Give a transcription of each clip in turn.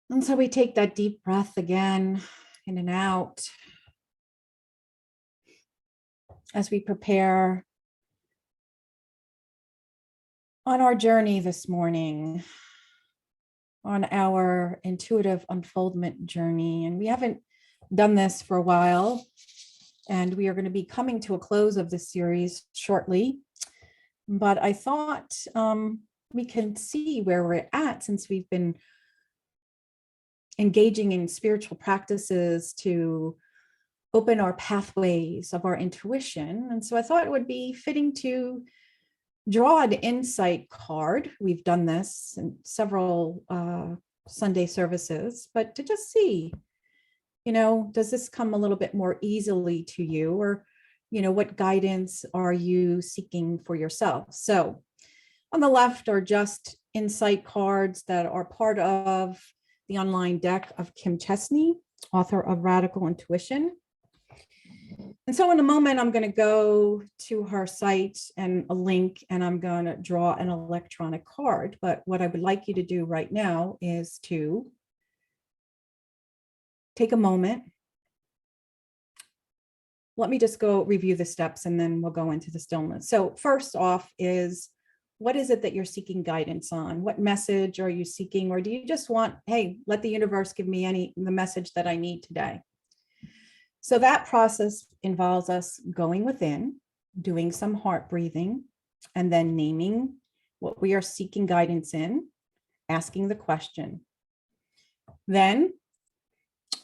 And so we take that deep breath again, in and out, as we prepare on our journey this morning, on our intuitive unfoldment journey. And we haven't done this for a while, and we are going to be coming to a close of this series shortly. But I thought we can see where we're at since we've been engaging in spiritual practices to open our pathways of our intuition. And so I thought it would be fitting to draw an insight card. We've done this in several Sunday services, but to just see, does this come a little bit more easily to you, or, what guidance are you seeking for yourself? So on the left are just insight cards that are part of the online deck of Kim Chesney, author of Radical Intuition. And so in a moment, I'm going to go to her site and a link, and I'm going to draw an electronic card. But what I would like you to do right now is to take a moment. Let me just go review the steps, and then we'll go into the stillness. So first off is, what is it that you're seeking guidance on? What message are you seeking? Or do you just want, hey, let the universe give me the message that I need today? So that process involves us going within, doing some heart breathing, and then naming what we are seeking guidance in, asking the question. Then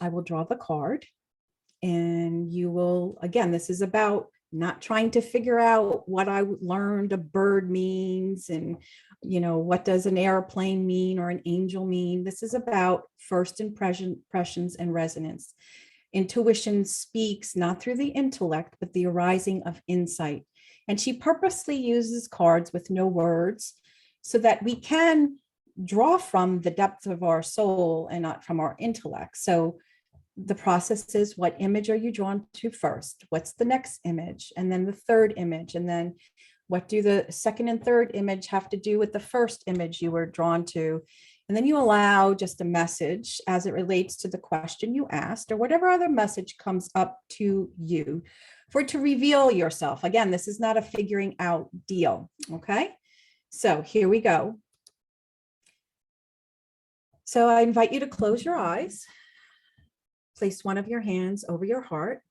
I will draw the card, and you will, again, this is about not trying to figure out what I learned a bird means and, what does an airplane mean or an angel mean. This is about first impressions and resonance. Intuition speaks not through the intellect, but the arising of insight. And she purposely uses cards with no words so that we can draw from the depth of our soul and not from our intellect. So the process is, what image are you drawn to first? What's the next image? And then the third image. And then what do the second and third image have to do with the first image you were drawn to? And then you allow just a message as it relates to the question you asked, or whatever other message comes up to you, for it to reveal yourself. Again, this is not a figuring out deal. Okay. So here we go. So I invite you to close your eyes. Place one of your hands over your heart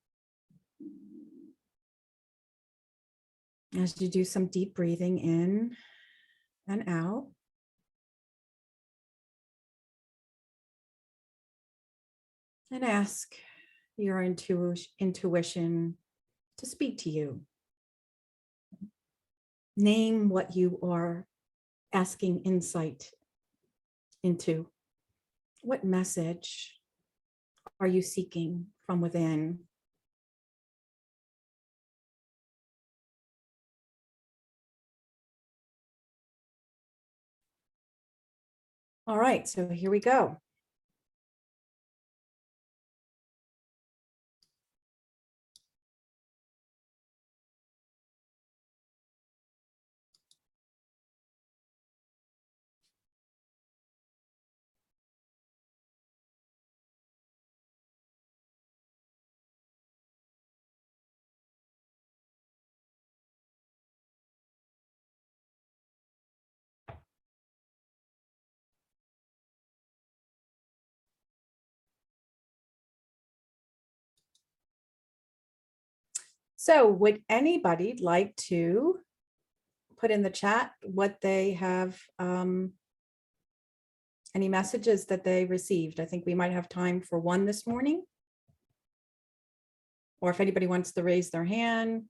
as you do some deep breathing in and out. And ask your intuition to speak to you. Name what you are asking insight into. What message are you seeking from within? All right, so here we go. So would anybody like to put in the chat what they have, any messages that they received? I think we might have time for one this morning. Or if anybody wants to raise their hand.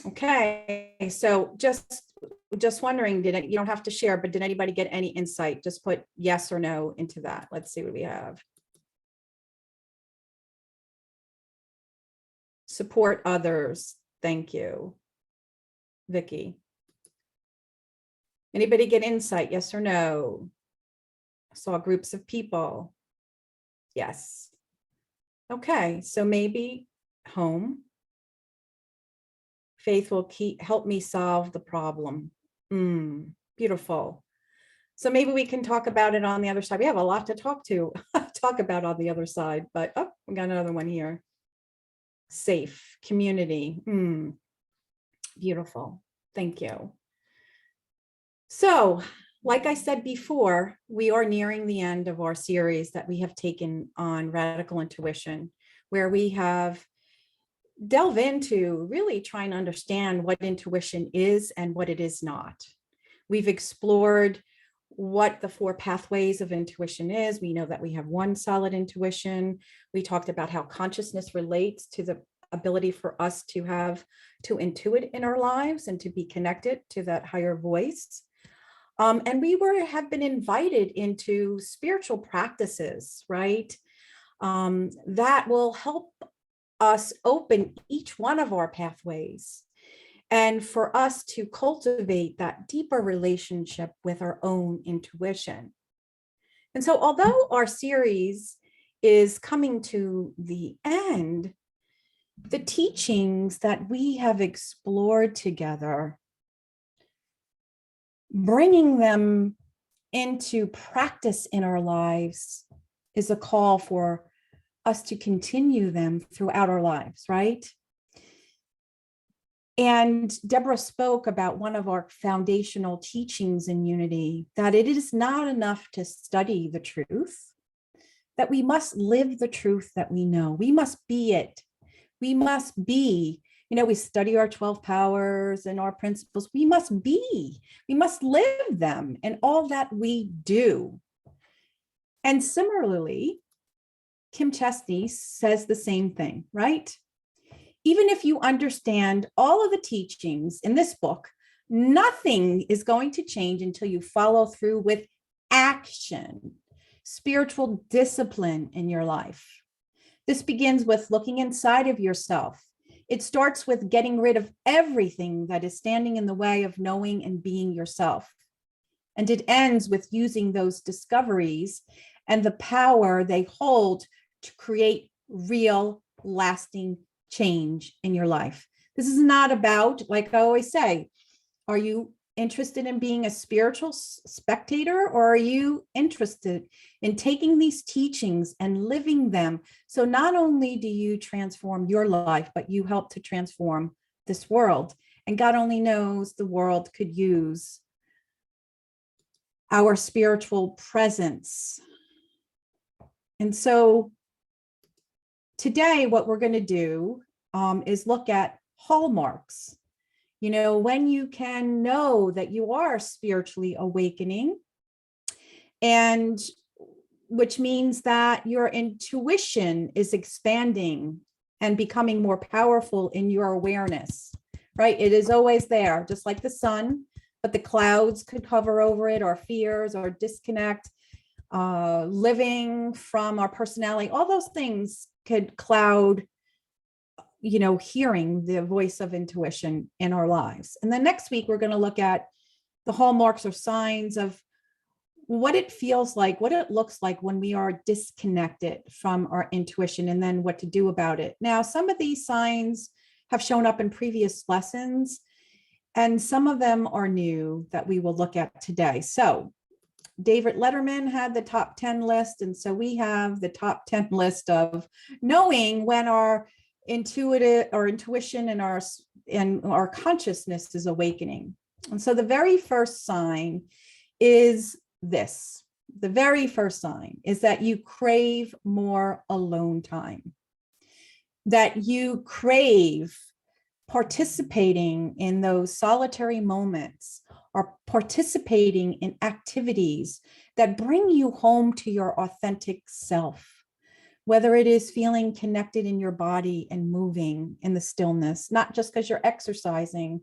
Okay, so just wondering, you don't have to share, but did anybody get any insight? Just put yes or no into that. Let's see what we have. Support others. Thank you, Vicky. Anybody get insight? Yes or no? I saw groups of people. Yes. Okay, so maybe home. Faith will help me solve the problem. Beautiful. So maybe we can talk about it on the other side. We have a lot to talk about on the other side, but oh, we got another one here. Safe, community. Beautiful. Thank you. So, like I said before, we are nearing the end of our series that we have taken on radical intuition, where we have delved into really trying to understand what intuition is and what it is not. We've explored what the 4 pathways of intuition is. We know that we have one solid intuition. We talked about how consciousness relates to the ability for us to intuit in our lives and to be connected to that higher voice. And we have been invited into spiritual practices, right? That will help us open each one of our pathways and for us to cultivate that deeper relationship with our own intuition. And so, although our series is coming to the end, the teachings that we have explored together, bringing them into practice in our lives is a call for us to continue them throughout our lives, right? And Deborah spoke about one of our foundational teachings in Unity, that it is not enough to study the truth, that we must live the truth that we know. We must be it. We must be, we study our 12 powers and our principles. We must live them in all that we do. And similarly, Kim Chesney says the same thing, right? Even if you understand all of the teachings in this book, nothing is going to change until you follow through with action, spiritual discipline in your life. This begins with looking inside of yourself. It starts with getting rid of everything that is standing in the way of knowing and being yourself. And it ends with using those discoveries and the power they hold to create real, lasting change in your life. This is not about, like I always say, are you interested in being a spiritual spectator, or are you interested in taking these teachings and living them? So not only do you transform your life, but you help to transform this world. And God only knows the world could use our spiritual presence. And so today, what we're going to do is look at hallmarks. When you can know that you are spiritually awakening, and which means that your intuition is expanding and becoming more powerful in your awareness, right? It is always there, just like the sun, but the clouds could cover over it, or fears, or disconnect, living from our personality. All those things could cloud hearing the voice of intuition in our lives. And then next week, we're going to look at the hallmarks or signs of what it feels like, what it looks like when we are disconnected from our intuition, and then what to do about it. Now, some of these signs have shown up in previous lessons, and some of them are new that we will look at today. So David Letterman had the top 10 list, and so we have the top 10 list of knowing when our intuition and our consciousness is awakening. And so the very first sign is this. The very first sign is that you crave more alone time, that you crave participating in those solitary moments, or participating in activities that bring you home to your authentic self. Whether it is feeling connected in your body and moving in the stillness, not just because you're exercising,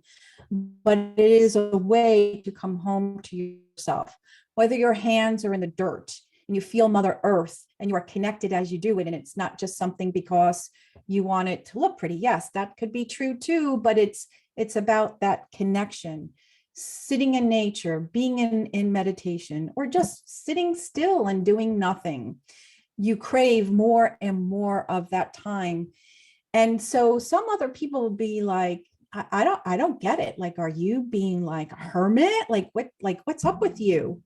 but it is a way to come home to yourself. Whether your hands are in the dirt and you feel Mother Earth and you are connected as you do it, and it's not just something because you want it to look pretty. Yes, that could be true too, but it's about that connection. Sitting in nature, being in meditation, or just sitting still and doing nothing. you crave more and more of that time. And so some other people will be like, I don't get it. Like, are you being like a hermit? Like what's up with you?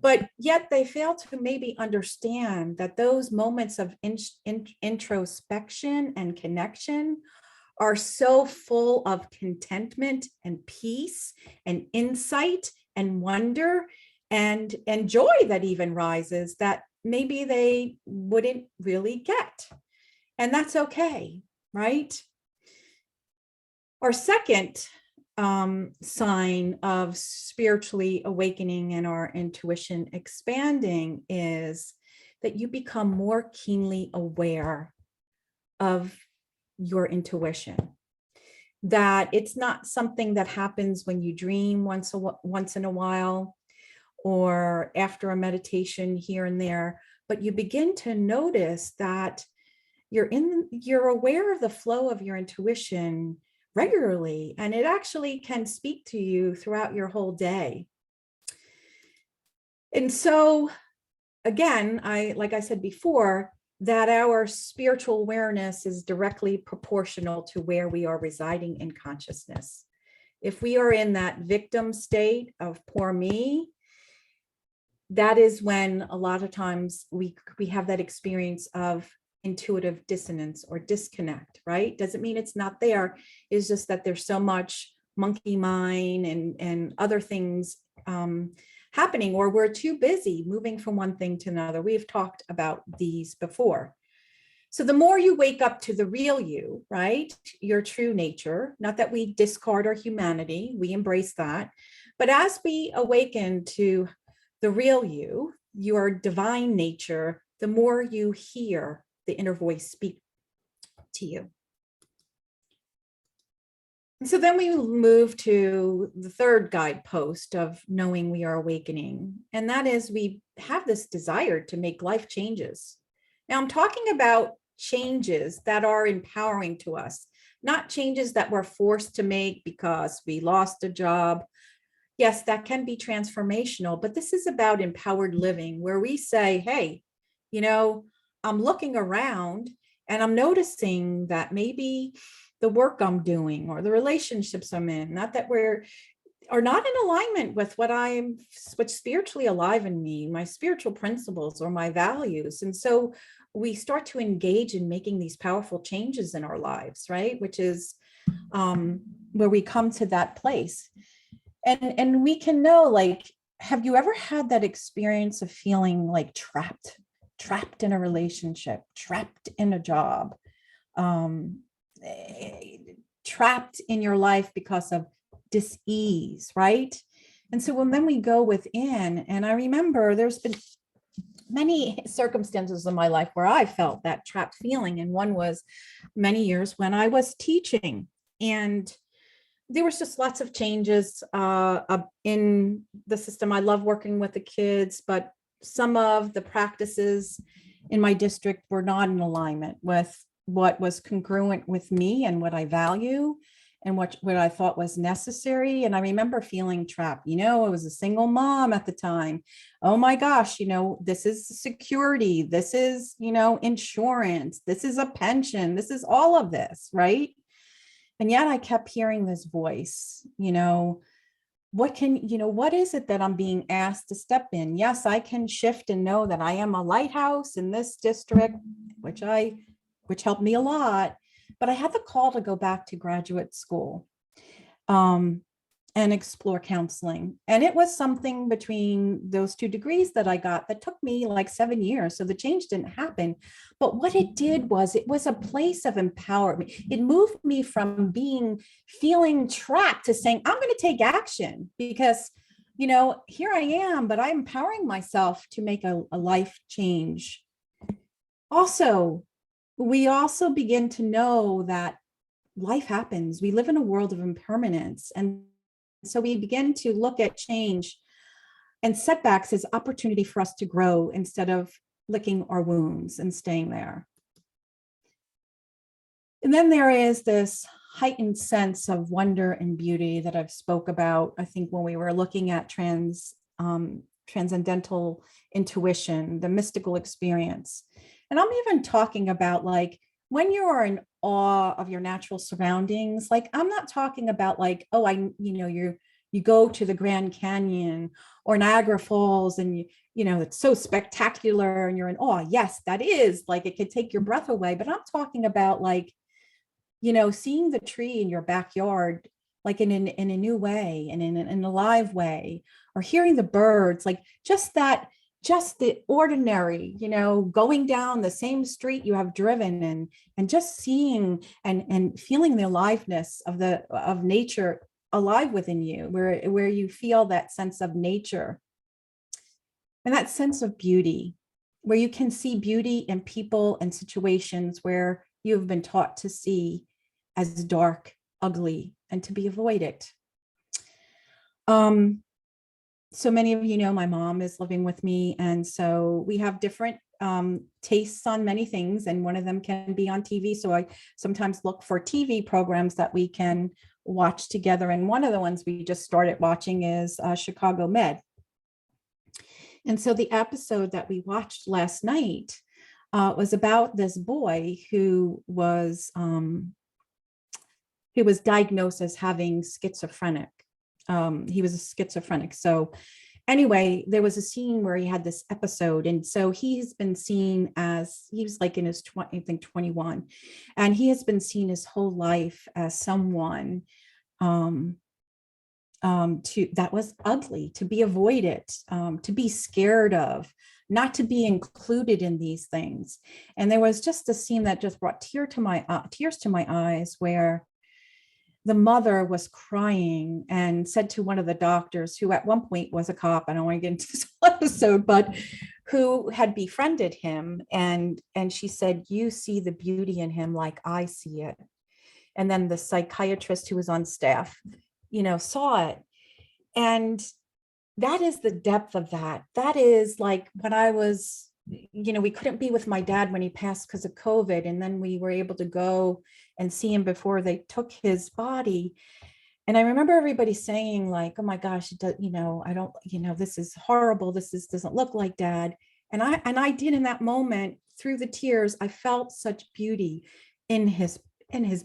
But yet they fail to maybe understand that those moments of introspection and connection are so full of contentment and peace and insight and wonder and joy that even rises that maybe they wouldn't really get. And that's okay, right? Our second sign of spiritually awakening and our intuition expanding is that you become more keenly aware of your intuition. That it's not something that happens when you dream once in a while or after a meditation here and there, but you begin to notice that you're aware of the flow of your intuition regularly, and it actually can speak to you throughout your whole day. And so again, like I said before, that our spiritual awareness is directly proportional to where we are residing in consciousness. If we are in that victim state of poor me, that is when a lot of times we have that experience of intuitive dissonance or disconnect, right? Doesn't mean it's not there. It's just that there's so much monkey mind and other things happening, or we're too busy moving from one thing to another. We've talked about these before. So the more you wake up to the real you, right? Your true nature, not that we discard our humanity, we embrace that. But as we awaken to the real you, your divine nature, the more you hear the inner voice speak to you. And so then we move to the third guidepost of knowing we are awakening. And that is we have this desire to make life changes. Now I'm talking about changes that are empowering to us, not changes that we're forced to make because we lost a job. Yes, that can be transformational, but this is about empowered living where we say, hey, I'm looking around and I'm noticing that maybe the work I'm doing or the relationships I'm in, not that are not in alignment with what's spiritually alive in me, my spiritual principles or my values. And so we start to engage in making these powerful changes in our lives, right? Which is where we come to that place. And we can know, like, have you ever had that experience of feeling like trapped in a relationship, trapped in a job, trapped in your life because of dis-ease, right? And so then we go within, and I remember there's been many circumstances in my life where I felt that trapped feeling. And one was many years when I was teaching, and there was just lots of changes in the system. I love working with the kids, but some of the practices in my district were not in alignment with what was congruent with me and what I value and what I thought was necessary. And I remember feeling trapped. I was a single mom at the time. Oh my gosh, this is security. This is, insurance. This is a pension. This is all of this, right? And yet I kept hearing this voice, what is it that I'm being asked to step in? Yes, I can shift and know that I am a lighthouse in this district, which helped me a lot, but I had the call to go back to graduate school and explore counseling. And it was something between those 2 degrees that I got that took me like 7 years. So the change didn't happen. But what it did was it was a place of empowerment. It moved me from feeling trapped to saying, I'm going to take action because, here I am, but I'm empowering myself to make a life change. Also, we also begin to know that life happens. We live in a world of impermanence. And so we begin to look at change and setbacks as opportunity for us to grow instead of licking our wounds and staying there. And then there is this heightened sense of wonder and beauty that I've spoke about, I think, when we were looking at transcendental intuition, the mystical experience. And I'm even talking about like when you are in awe of your natural surroundings. Like I'm not talking about like, oh, you go to the Grand Canyon or Niagara Falls and it's so spectacular and you're in awe. Yes, that is like it could take your breath away. But I'm talking about like, seeing the tree in your backyard, like in a new way and in an alive way, or hearing the birds, like just the ordinary, going down the same street you have driven and just seeing and feeling the aliveness of nature alive within you, where you feel that sense of nature and that sense of beauty, where you can see beauty in people and situations where you have been taught to see as dark, ugly, and to be avoided. So many of you know my mom is living with me, and so we have different tastes on many things, and one of them can be on TV. So I sometimes look for TV programs that we can watch together, and one of the ones we just started watching is Chicago Med. And so the episode that we watched last night was about this boy who was diagnosed as having schizophrenic. He was a schizophrenic. So anyway, there was a scene where he had this episode. And so he's been seen as, he was like in his 21, and he has been seen his whole life as someone that was ugly, to be avoided, to be scared of, not to be included in these things. And there was just a scene that just brought tears to my eyes, where the mother was crying and said to one of the doctors, who at one point was a cop, I don't want to get into this episode, but who had befriended him. And she said, "You see the beauty in him like I see it." And then the psychiatrist who was on staff, saw it. And that is the depth of that. That is like when I was, we couldn't be with my dad when he passed because of COVID. And then we were able to go and see him before they took his body. And I remember everybody saying like, "Oh my gosh, I don't, this is horrible. This doesn't look like dad." And I did in that moment, through the tears, I felt such beauty in his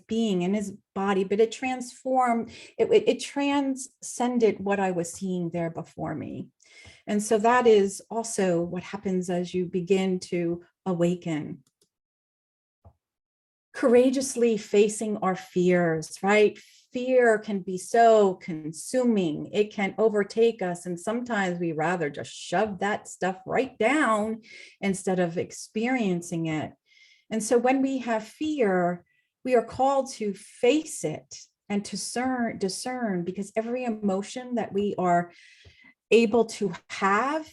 being, in his body, but it transformed, it transcended what I was seeing there before me. And so that is also what happens as you begin to awaken. Courageously facing our fears, right? Fear can be so consuming. It can overtake us. And sometimes we rather just shove that stuff right down instead of experiencing it. And so when we have fear, we are called to face it and to discern, because every emotion that we are able to have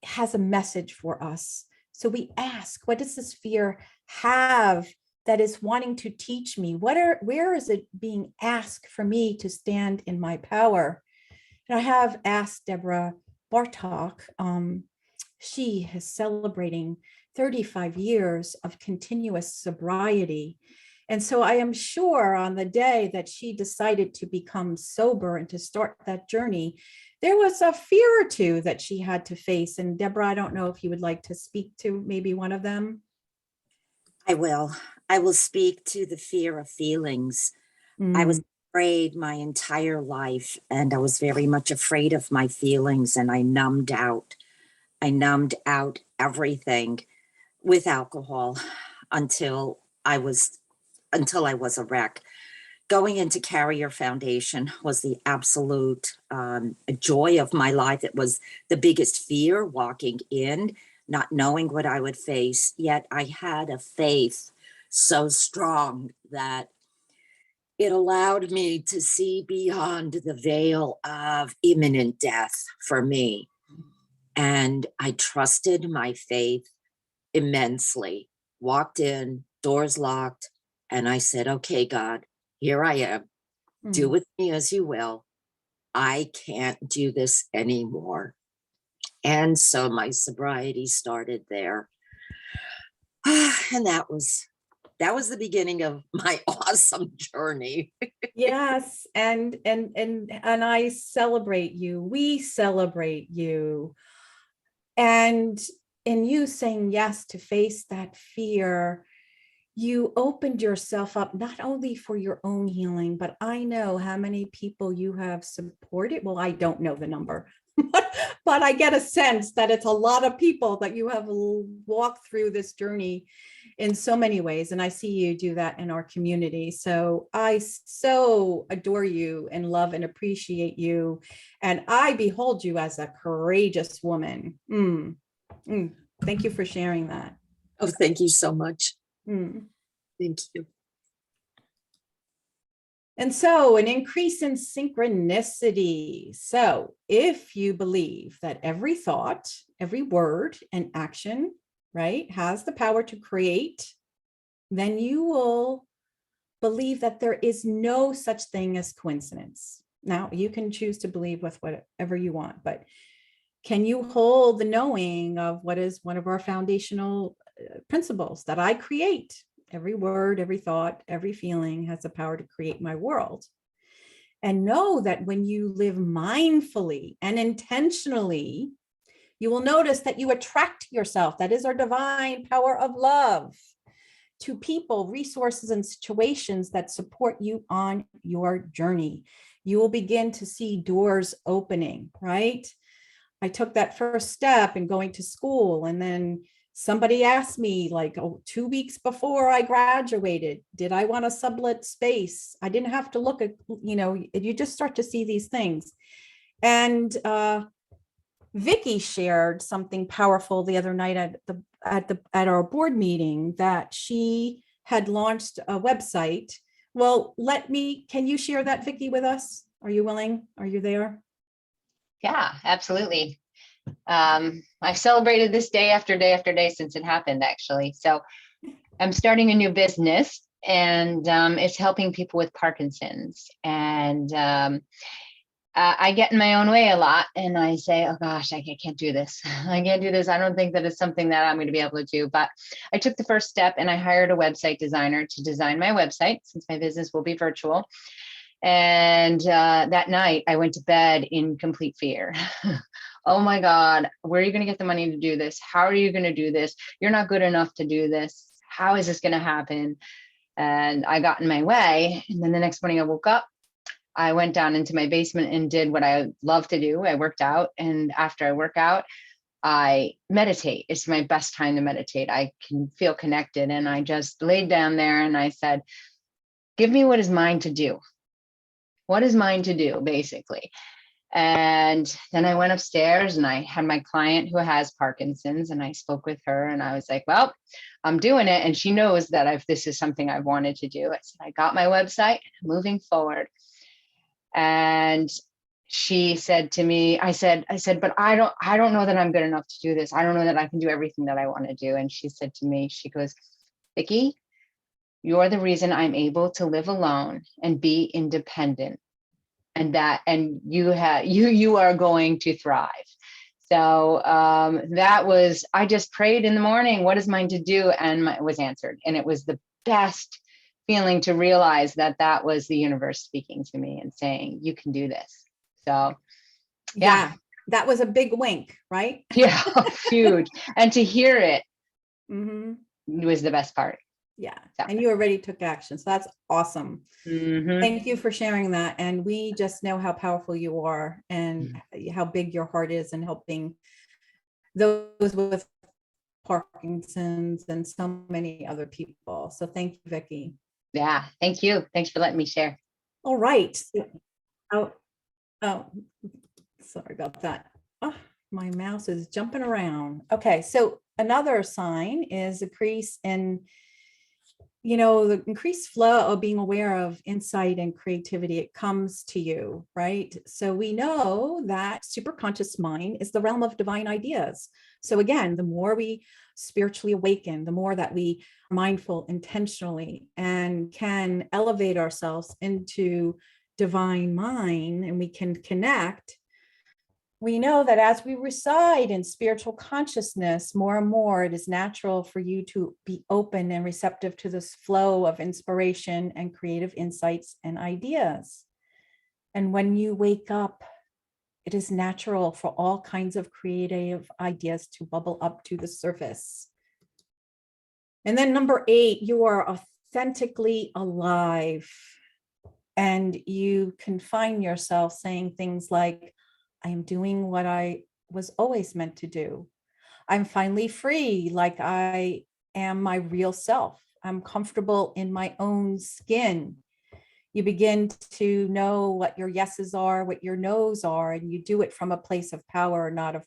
has a message for us. So we ask, what does this fear have that is wanting to teach me? Where is it being asked for me to stand in my power? And I have asked Deborah Bartok. She is celebrating 35 years of continuous sobriety. And so I am sure on the day that she decided to become sober and to start that journey, there was a fear or two that she had to face. And Deborah, I don't know if you would like to speak to maybe one of them. I will. I will speak to the fear of feelings. I was afraid my entire life, and I was very much afraid of my feelings, and I numbed out. I numbed out everything with alcohol until I was a wreck. Going into Carrier Foundation was the absolute joy of my life. It was the biggest fear walking in, not knowing what I would face, yet I had a faith so strong that it allowed me to see beyond the veil of imminent death for me. And I trusted my faith immensely. Walked in, doors locked, and I said, "Okay, God, here I am. Do with me as you will. I can't do this anymore." And so my sobriety started there. And that was the beginning of my awesome journey. Yes, and I celebrate you. We celebrate you And in you saying yes to face that fear, you opened yourself up not only for your own healing, but I know how many people you have supported. Well, I don't know the number, but I get a sense that it's a lot of people that you have walked through this journey in so many ways. And I see you do that in our community. So I so adore you and love and appreciate you. And I behold you as a courageous woman. Thank you for sharing that. Oh, thank you so much. Mm. Thank you. And so an increase in synchronicity. So if you believe that every thought, every word and action, right, has the power to create, then you will believe that there is no such thing as coincidence. Now, you can choose to believe with whatever you want, but can you hold the knowing of what is one of our foundational principles, that I create? Every word, every thought, every feeling has the power to create my world. And know that when you live mindfully and intentionally, you will notice that you attract yourself. That is our divine power of love, to people, resources, and situations that support you on your journey. You will begin to see doors opening, right? I took that first step in going to school, and then somebody asked me, like, 2 weeks before I graduated, did I want a sublet space? I didn't have to look at, you just start to see these things. And Vicky shared something powerful the other night at our board meeting, that she had launched a website. Well, can you share that, Vicky, with us? Are you willing? Are you there? Yeah, absolutely. I've celebrated this day after day after day since it happened, actually. So I'm starting a new business, and it's helping people with Parkinson's. And I get in my own way a lot, and I say, oh gosh, I can't do this. I can't do this. I don't think that it's something that I'm going to be able to do. But I took the first step, and I hired a website designer to design my website, since my business will be virtual. And that night I went to bed in complete fear. Oh my God, where are you going to get the money to do this? How are you going to do this? You're not good enough to do this. How is this going to happen? And I got in my way. And then the next morning I woke up, I went down into my basement and did what I love to do. I worked out. And after I work out, I meditate. It's my best time to meditate. I can feel connected. And I just laid down there and I said, give me what is mine to do. What is mine to do, basically? And then I went upstairs and I had my client who has Parkinson's, and I spoke with her and I was like, well, I'm doing it. And she knows that if this is something I've wanted to do. I said, I got my website, moving forward. And she said to me, I said, but I don't know that I'm good enough to do this. I don't know that I can do everything that I want to do. And she said to me, she goes, Vicki, you're the reason I'm able to live alone and be independent. And you are going to thrive. So that was, I just prayed in the morning, what is mine to do? And it was answered. And it was the best feeling to realize that was the universe speaking to me and saying, you can do this. So yeah. That was a big wink, right? Yeah, huge. And to hear it was the best part. Yeah. So. And you already took action. So that's awesome. Thank you for sharing that. And we just know how powerful you are and how big your heart is in helping those with Parkinson's and so many other people. So thank you, Vicki. Yeah. Thank you. Thanks for letting me share. All right. Oh, sorry about that. Oh, my mouse is jumping around. Okay. So another sign is increase in the increased flow of being aware of insight and creativity. It comes to you, right? So we know that superconscious mind is the realm of divine ideas. So again, the more we spiritually awaken, the more that we are mindful intentionally and can elevate ourselves into divine mind, and we can connect. We know that as we reside in spiritual consciousness, more and more, it is natural for you to be open and receptive to this flow of inspiration and creative insights and ideas. And when you wake up it is natural for all kinds of creative ideas to bubble up to the surface. And then number 8, you are authentically alive. And you can find yourself saying things like, I am doing what I was always meant to do. I'm finally free, like I am my real self. I'm comfortable in my own skin. You begin to know what your yeses are, what your nos are, and you do it from a place of power, not a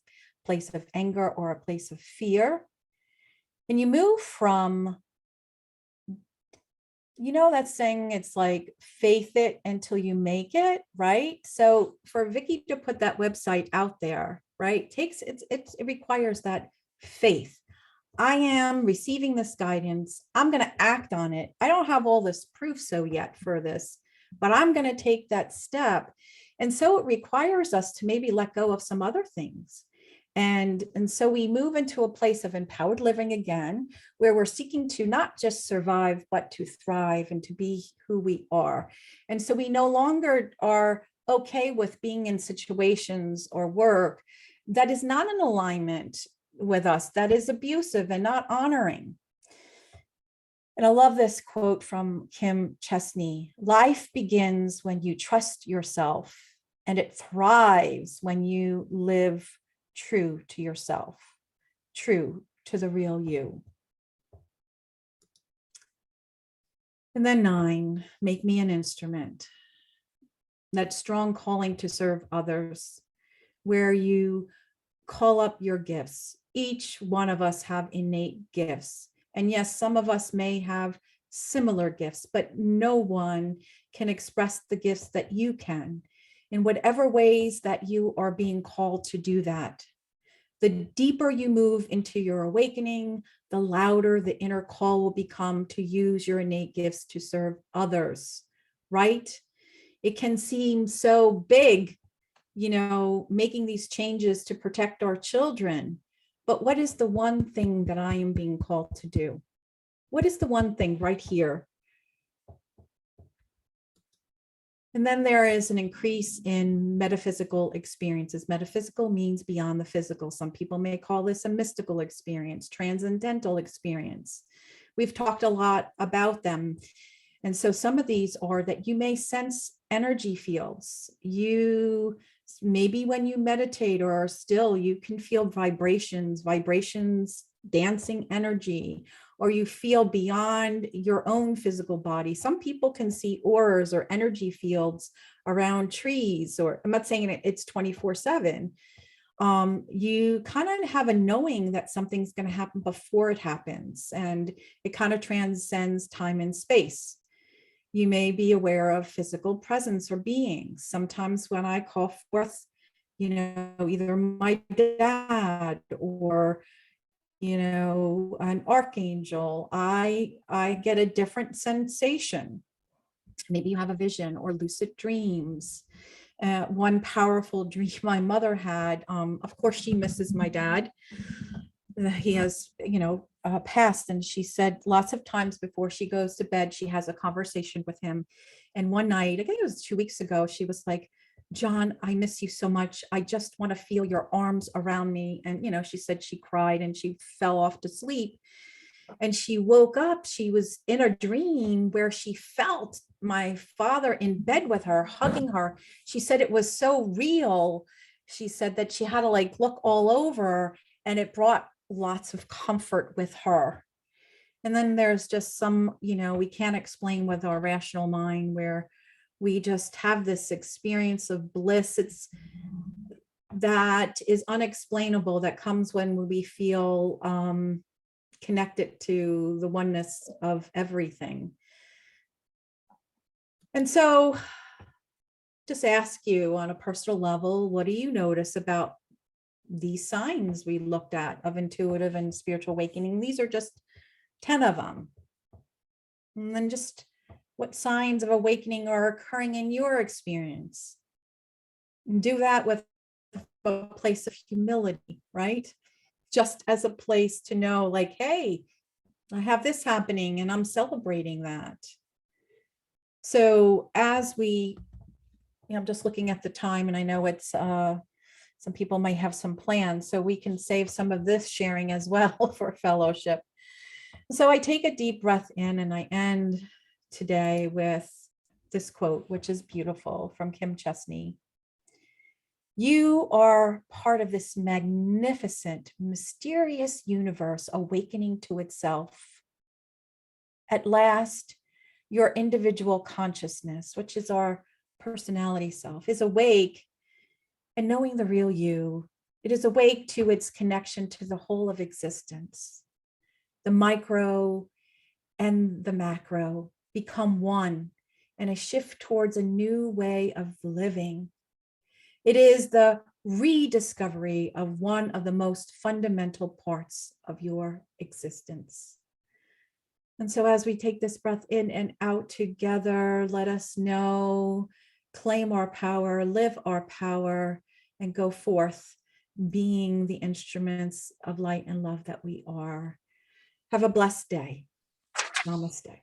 place of anger or a place of fear. And you move from, you know, that saying, it's like faith it until you make it, right? So for Vicky to put that website out there, right, it requires that faith. I am receiving this guidance. I'm going to act on it. I don't have all this proof so yet for this, but I'm going to take that step. And so it requires us to maybe let go of some other things. And so we move into a place of empowered living again, where we're seeking to not just survive, but to thrive and to be who we are. And so we no longer are okay with being in situations or work that is not in alignment with us, that is abusive and not honoring. And I love this quote from Kim Chesney: life begins when you trust yourself, and it thrives when you live true to yourself, true to the real you. And then 9, make me an instrument. That strong calling to serve others, where you call up your gifts. Each one of us have innate gifts. And yes, some of us may have similar gifts, but no one can express the gifts that you can, in whatever ways that you are being called to do that. The deeper you move into your awakening, the louder the inner call will become to use your innate gifts to serve others, right? It can seem so big, you know, making these changes to protect our children. But what is the one thing that I am being called to do? What is the one thing right here? And then there is an increase in metaphysical experiences. Metaphysical means beyond the physical. Some people may call this a mystical experience, transcendental experience. We've talked a lot about them. And so some of these are that you may sense energy fields. You maybe when you meditate or are still, you can feel vibrations, dancing energy, or you feel beyond your own physical body. Some people can see auras or energy fields around trees, or I'm not saying it's 24/7. You kind of have a knowing that something's going to happen before it happens, and it kind of transcends time and space. You may be aware of physical presence or beings. Sometimes when I call forth, you know, either my dad or, you know, an archangel, I get a different sensation. Maybe you have a vision or lucid dreams. One powerful dream my mother had, of course, she misses my dad. He has, you know, passed, and she said lots of times before she goes to bed, she has a conversation with him. And one night, I think it was 2 weeks ago, she was like, John, I miss you so much. I just want to feel your arms around me. And, you know, she said she cried and she fell off to sleep. And she woke up, she was in a dream where she felt my father in bed with her, hugging her. She said it was so real. She said that she had to like look all over, and it brought lots of comfort with her. And then there's just some, you know, we can't explain with our rational mind, where we just have this experience of bliss. It's that is unexplainable, that comes when we feel connected to the oneness of everything. And so just ask you on a personal level, what do you notice about these signs we looked at of intuitive and spiritual awakening? These are just 10 of them. And then just what signs of awakening are occurring in your experience? And do that with a place of humility, right? Just as a place to know, like, hey, I have this happening and I'm celebrating that. So as we, you know, I'm just looking at the time, and I know it's Some people might have some plans, so we can save some of this sharing as well for fellowship. So I take a deep breath in and I end today with this quote, which is beautiful, from Kim Chesney. You are part of this magnificent, mysterious universe awakening to itself. At last, your individual consciousness, which is our personality self, is awake and knowing the real you. It is awake to its connection to the whole of existence. The micro and the macro become one, and a shift towards a new way of living. It is the rediscovery of one of the most fundamental parts of your existence. And so as we take this breath in and out together, let us know, claim our power, live our power, and go forth being the instruments of light and love that we are. Have a blessed day. Namaste.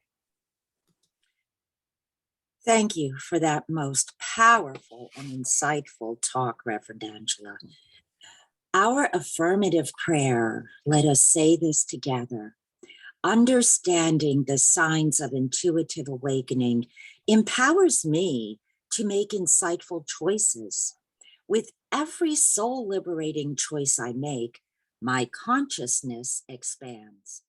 Thank you for that most powerful and insightful talk, Reverend Angela. Our affirmative prayer, let us say this together. Understanding the signs of intuitive awakening empowers me to make insightful choices. With every soul liberating choice I make, my consciousness expands.